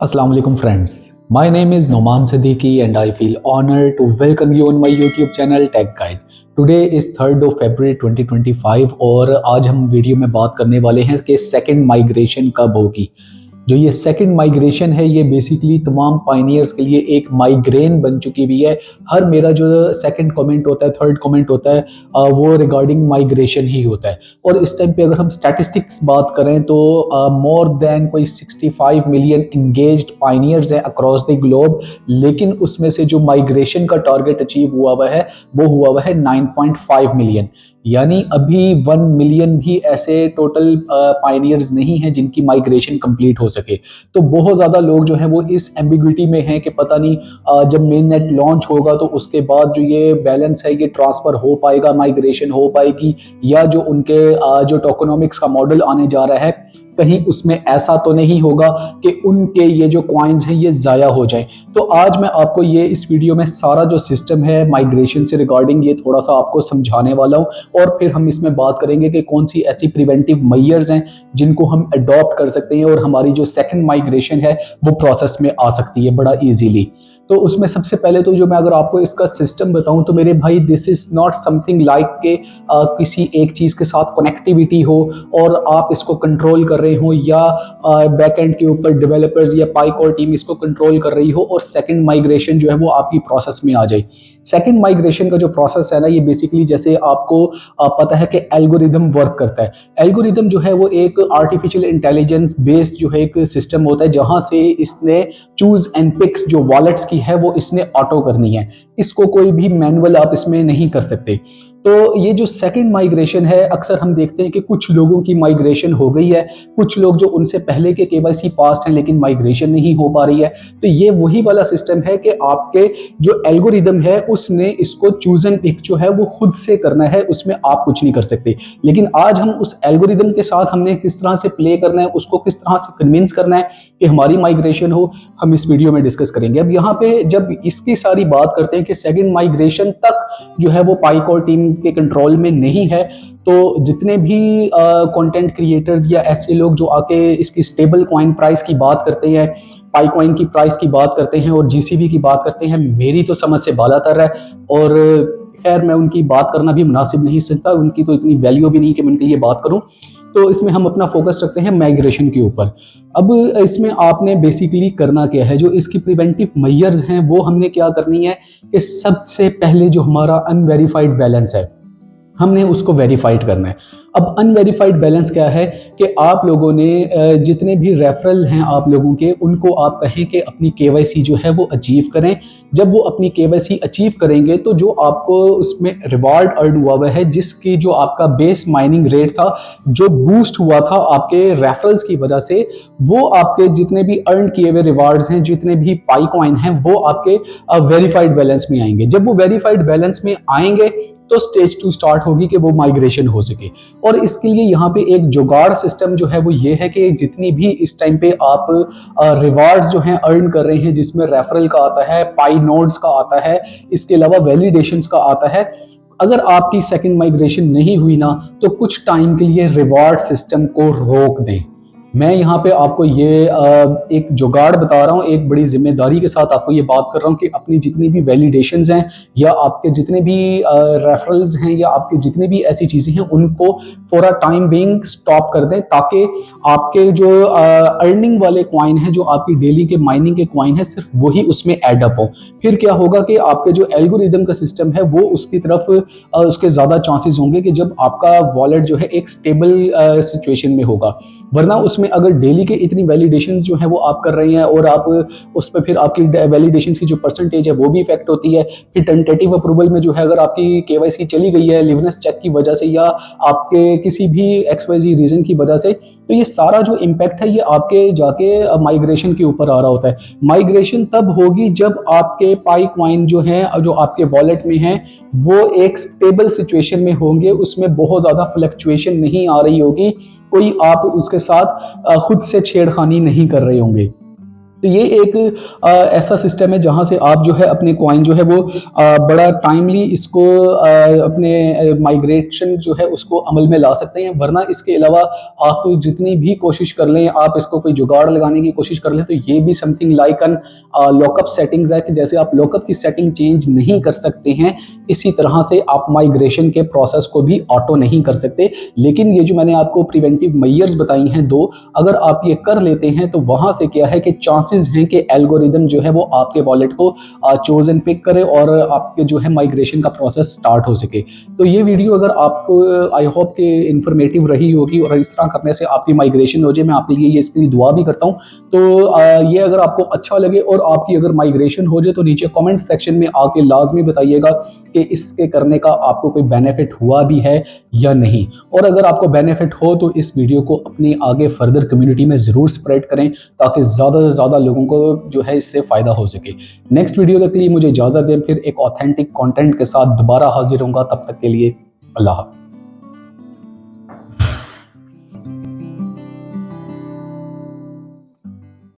Assalamu alaikum friends. My name is Noman Siddiqui and I feel honored to welcome you on my YouTube channel Tech Guide. Today is 3rd of February 2025 और आज हम video में बात करने वाले हैं कि सेकंड माइग्रेशन कब होगी। जो ये सेकंड माइग्रेशन है ये बेसिकली तमाम पायनियर्स के लिए एक माइग्रेन बन चुकी हुई है। हर मेरा जो सेकंड कमेंट होता है, थर्ड कमेंट होता है वो रिगार्डिंग माइग्रेशन ही होता है। और इस टाइम पे अगर हम स्टैटिस्टिक्स बात करें तो मोर देन कोई 65 मिलियन इंगेज्ड पायनियर्स हैं अक्रॉस द ग्लोब, लेकिन उसमें से जो माइग्रेशन का टारगेट अचीव हुआ हुआ है वो हुआ हुआ है 9.5 मिलियन। यानी अभी 1 मिलियन भी ऐसे टोटल पायनियर्स नहीं हैं जिनकी माइग्रेशन कंप्लीट हो सके। तो बहुत ज़्यादा लोग जो हैं वो इस एम्बिग्विटी में हैं कि पता नहीं जब मेन नेट लॉन्च होगा तो उसके बाद जो ये बैलेंस है ये ट्रांसफ़र हो पाएगा, माइग्रेशन हो पाएगी, या जो उनके जो टोकेनोमिक्स का मॉडल आने जा रहा है कहीं उसमें ऐसा तो नहीं होगा कि उनके ये जो कॉइन्स हैं ये ज़ाया हो जाए। तो आज मैं आपको ये इस वीडियो में सारा जो सिस्टम है माइग्रेशन से रिगार्डिंग ये थोड़ा सा आपको समझाने वाला हूँ, और फिर हम इसमें बात करेंगे कि कौन सी ऐसी प्रिवेंटिव मेजर्स हैं जिनको हम अडॉप्ट कर सकते हैं और हमारी जो सेकंड माइग्रेशन है वो प्रोसेस में आ सकती है बड़ा ईजीली। तो उसमें सबसे पहले तो जो मैं अगर आपको इसका सिस्टम बताऊं तो मेरे भाई this is not something like के किसी एक चीज़ के साथ कनेक्टिविटी हो और आप इसको कंट्रोल कर रहे हो, या बैक एंड के ऊपर डेवलपर्स या पाइकोर टीम इसको कंट्रोल कर रही हो और सेकंड माइग्रेशन जो है वो आपकी प्रोसेस में आ जाए। सेकंड माइग्रेशन का जो प्रोसेस है ना ये बेसिकली जैसे आपको पता है कि एल्गोरिदम वर्क करता है। एल्गोरिदम जो है वो एक आर्टिफिशियल इंटेलिजेंस बेस्ड जो है एक सिस्टम होता है जहां से इसने चूज एंड पिक्स जो वॉलेट्स की है वो इसने ऑटो करनी है। इसको कोई भी मैनुअल आप इसमें नहीं कर सकते। तो ये जो सेकंड माइग्रेशन है अक्सर हम देखते हैं कि कुछ लोगों की माइग्रेशन हो गई है, कुछ लोग जो उनसे पहले के केवाईसी पास्ट हैं लेकिन माइग्रेशन नहीं हो पा रही है। तो ये वही वाला सिस्टम है कि आपके जो एल्गोरिदम है उसने इसको चूज एंड पिक जो है वो खुद से करना है, उसमें आप कुछ नहीं कर सकते। लेकिन आज हम उस एल्गोरिदम के साथ हमने किस तरह से प्ले करना है, उसको किस तरह से कन्विंस करना है कि हमारी माइग्रेशन हो, हम इस वीडियो में डिस्कस करेंगे। अब यहाँ पे जब इसकी सारी बात करते हैं कि सेकंड माइग्रेशन तक जो है वो पाइकोर टीम के कंट्रोल में नहीं है, तो जितने भी कंटेंट क्रिएटर्स या ऐसे लोग जो आके इसकी स्टेबल कॉइन प्राइस की बात करते हैं, पाइकॉइन की प्राइस की बात करते हैं और जीसीबी की बात करते हैं, मेरी तो समझ से बालातर है। और खैर मैं उनकी बात करना भी मुनासिब नहीं समझता, उनकी तो इतनी वैल्यू भी नहीं कि मैं उनके लिए बात करूं। तो इसमें हम अपना फोकस रखते हैं माइग्रेशन के ऊपर। अब इसमें आपने बेसिकली करना क्या है, जो इसकी प्रिवेंटिव मेजर्स हैं वो हमने क्या करनी है कि सबसे पहले जो हमारा अनवेरीफाइड बैलेंस है हमने उसको वेरीफाइड करना है। अब अनवेरीफाइड बैलेंस क्या है कि आप लोगों ने जितने भी रेफरल हैं आप लोगों के उनको आप कहें कि अपनी केवाईसी जो है वो अचीव करें। जब वो अपनी केवाईसी अचीव करेंगे तो जो आपको उसमें रिवार्ड अर्न हुआ है, जिसकी जो आपका बेस माइनिंग रेट था जो बूस्ट हुआ था आपके रेफरल्स की वजह से, वो आपके जितने भी अर्न किए हुए रिवार्ड्स हैं, जितने भी पाई कॉइन हैं, वो आपके वेरीफाइड बैलेंस में आएंगे। जब वो वेरीफाइड बैलेंस में आएंगे तो स्टेज 2 स्टार्ट होगी कि वो माइग्रेशन हो सके। और इसके लिए यहाँ पे एक जुगाड़ सिस्टम जो है वो ये है कि जितनी भी इस टाइम पे आप रिवार्ड्स जो हैं अर्न कर रहे हैं, जिसमें रेफरल का आता है, पाई नोड्स का आता है, इसके अलावा वैलिडेशंस का आता है, अगर आपकी सेकंड माइग्रेशन नहीं हुई ना तो कुछ टाइम के लिए रिवार्ड सिस्टम को रोक दें। मैं यहाँ पे आपको ये एक जुगाड़ बता रहा हूँ, एक बड़ी जिम्मेदारी के साथ आपको ये बात कर रहा हूँ कि अपनी जितनी भी वैलिडेशंस हैं या आपके जितने भी रेफरल्स हैं या आपके जितने भी ऐसी चीज़ें हैं उनको for a time being stop कर दें, ताकि आपके जो अर्निंग वाले कॉइन हैं, जो आपकी डेली के माइनिंग के कॉइन है, सिर्फ वही उसमें एड अप हो। फिर क्या होगा कि आपके जो एल्गोरिदम का सिस्टम है वो उसकी तरफ उसके ज़्यादा चांसेस होंगे कि जब आपका वॉलेट जो है एक स्टेबल सिचुएशन में होगा। वरना उसमें अगर डेली के इतनी वैलिडेशंस जो है वो आप कर रहे हैं और आप उस पर फिर आपकी वैलिडेशंस की जो परसेंटेज है वो भी इफेक्ट होती है। फिर टेंटेटिव अप्रूवल में जो है अगर आपकी केवाईसी चली गई है लिवनेस चेक की वजह से या आपके किसी भी XYZ रीजन की वजह से, तो ये सारा जो इम्पैक्ट है ये आपके जाके माइग्रेशन के ऊपर आ रहा होता है। माइग्रेशन तब होगी जब आपके पाई कॉइन जो है जो आपके वॉलेट में है वो एक स्टेबल सिचुएशन में होंगे, उसमें बहुत ज़्यादा फ्लक्चुएशन नहीं आ रही होगी, कोई आप उसके साथ खुद से छेड़खानी नहीं कर रहे होंगे। तो ये एक ऐसा सिस्टम है जहां से आप जो है अपने कॉइन जो है वो बड़ा टाइमली इसको अपने माइग्रेशन जो है उसको अमल में ला सकते हैं। वरना इसके अलावा आप जितनी भी कोशिश कर लें, आप इसको कोई जुगाड़ लगाने की कोशिश कर लें, तो ये भी something like an lockup settings है कि जैसे आप लॉकअप की सेटिंग चेंज नहीं कर सकते हैं, इसी तरह से आप माइग्रेशन के प्रोसेस को भी ऑटो नहीं कर सकते। लेकिन ये जो मैंने आपको प्रिवेंटिव मेजर्स बताई हैं दो, अगर आप ये कर लेते हैं तो वहां से क्या है कि चांसेस हैं कि एल्गोरिदम जो है वो आपके वॉलेट को चोज एंड पिक करे और आपके जो है माइग्रेशन का प्रोसेस स्टार्ट हो सके। तो ये वीडियो अगर आपको आई होप कि इंफॉर्मेटिव रही होगी और इस तरह करने से आपकी माइग्रेशन हो जाए, मैं आपके लिए ये इसके लिए दुआ भी करता हूँ। तो ये अगर आपको अच्छा लगे और आपकी अगर माइग्रेशन हो जाए तो नीचे कमेंट सेक्शन में आके लाजमी बताइएगा कि इसके करने का आपको कोई बेनिफिट हुआ भी है या नहीं। और अगर आपको बेनिफिट हो तो इस वीडियो को अपने आगे फर्दर कम्युनिटी में ज़रूर स्प्रेड करें ताकि ज़्यादा से ज़्यादा लोगों को जो है इससे फ़ायदा हो सके। नेक्स्ट वीडियो तक के लिए मुझे इजाज़त दें, फिर एक ऑथेंटिक कंटेंट के साथ दोबारा हाजिर होऊंगा। तब तक के लिए अल्लाह हाफ़िज़।